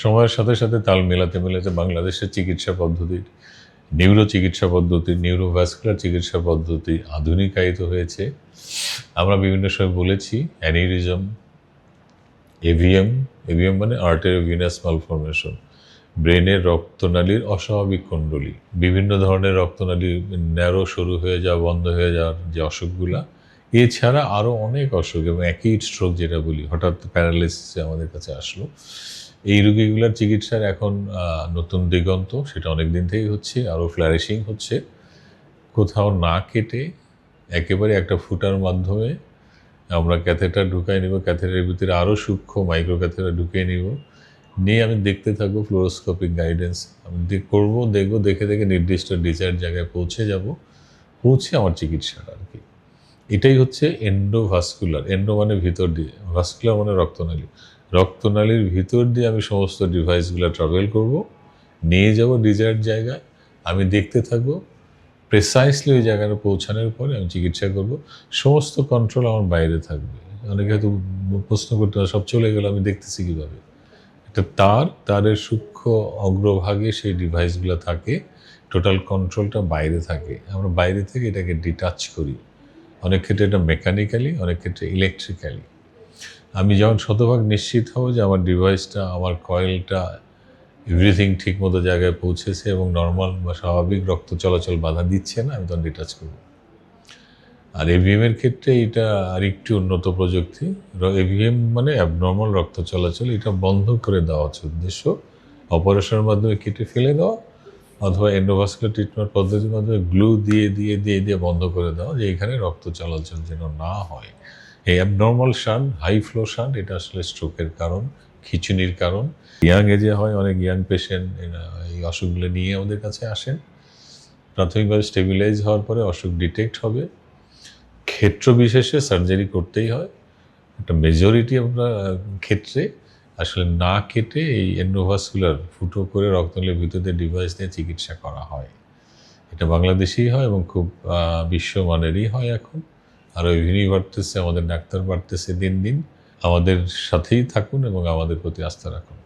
সময়ের সাথে সাথে তাল মেলাতে মেলাতে বাংলাদেশের চিকিৎসা পদ্ধতির চিকিৎসা পদ্ধতি, নিউরোভাস্কুলার চিকিৎসা পদ্ধতি আধুনিকায়িত হয়েছে। আমরা বিভিন্ন সময় বলেছি অ্যানিউরিজম, এভিএম, এভিএম মানে আর্টেরিওভিনাস মালফরমেশন, ব্রেনের রক্তনালীর অস্বাভাবিক কুণ্ডলী, বিভিন্ন ধরনের রক্তনালী ন্যারো শুরু হয়ে যাওয়া, বন্ধ হয়ে যাওয়ার যে অসুখগুলা, এছাড়া আরও অনেক অসুখ এবং অ্যাকিউট স্ট্রোক যেটা বলি, হঠাৎ প্যারালাইসিসে আমাদের কাছে আসলো, এই রোগীগুলোর চিকিৎসার এখন নতুন দিগন্ত, সেটা অনেক দিন থেকেই হচ্ছে, আরও ফ্লারিশিং হচ্ছে। কোথাও না কেটে একেবারে একটা ফুটার মাধ্যমে আমরা ক্যাথেটার ঢুকাই নিব, ক্যাথেটারের ভিতরে আরও সূক্ষ্ম মাইক্রো ক্যাথেটার ঢুকিয়ে নিব, নিয়ে আমি দেখতে থাকবো ফ্লোরোস্কোপিক গাইডেন্স আমি দেখবো, দেখে দেখে নির্দিষ্ট ডিজায়ার জায়গায় পৌঁছে আমার চিকিৎসাটা আর কি। এটাই হচ্ছে এন্ডোভাস্কুলার, এন্ডো মানে ভিতর দিয়ে, ভাস্কুলার মানে রক্তনালীর ভিতর দিয়ে আমি সমস্ত ডিভাইসগুলো ট্রাভেল করব, নিয়ে যাব ডিজায়ার জায়গায়, আমি দেখতে থাকবো, প্রেসাইসলি ওই জায়গাটা পৌঁছানোর পরে আমি চিকিৎসা করব। সমস্ত কন্ট্রোল আমার বাইরে থাকবে। অনেকে হয়তো প্রশ্ন করতে হবে, সব চলে গেল, আমি দেখতেছি কীভাবে? একটা তারের সূক্ষ্ম অগ্রভাগে সেই ডিভাইসগুলো থাকে, টোটাল কন্ট্রোলটা বাইরে থাকে, আমরা বাইরে থেকে এটাকে ডিটাচ করি। অনেক ক্ষেত্রে এটা মেকানিক্যালি, অনেক ক্ষেত্রে ইলেকট্রিক্যালি। আমি যখন শতভাগ নিশ্চিত হব যে আমার ডিভাইসটা, আমার কয়েলটা, এভরিথিং ঠিক মতো জায়গায় পৌঁছেছে এবং নর্মাল বা স্বাভাবিক রক্ত চলাচল বাধা দিচ্ছে না, আমি তখন ডিটাচ করব। আর এভিএমের ক্ষেত্রে এটা আরেকটু উন্নত প্রযুক্তি। এভিএম মানে অ্যাবনর্মাল রক্ত চলাচল, এটা বন্ধ করে দেওয়া হচ্ছে উদ্দেশ্য, অপারেশনের মাধ্যমে কেটে ফেলে দেওয়া অথবা এন্ডোভাস্কুলার ট্রিটমেন্ট পদ্ধতির মাধ্যমে গ্লু দিয়ে বন্ধ করে দেওয়া, যে এখানে রক্ত চলাচল যেন না হয়। এই abnormal shunt, high flow shunt, এটা আসলে স্ট্রোকের কারণ, খিঁচুনির কারণ। ইয়াং এজে হয়, অনেক ইয়াং পেশেন্ট এই অসুখগুলো নিয়ে আমাদের কাছে আসেন। প্রাথমিকভাবে স্টেবিলাইজ হওয়ার পরে অসুখ ডিটেক্ট হবে, ক্ষেত্র বিশেষে সার্জারি করতেই হয়। একটা মেজরিটি আমরা ক্ষেত্রে আসলে না কেটে এই এন্ডোভাস্কুলার ফুটো করে রক্তনালীর ভিতর দিয়ে ডিভাইস দিয়ে চিকিৎসা করা হয়। এটা বাংলাদেশেই হয় এবং খুব বিশ্বমানেরই হয় এখন। আর ওইভাবেই বাড়তেছে, আমাদের ডাক্তার বাড়তেছে দিন দিন। আমাদের সাথেই থাকুন এবং আমাদের প্রতি আস্থা রাখুন।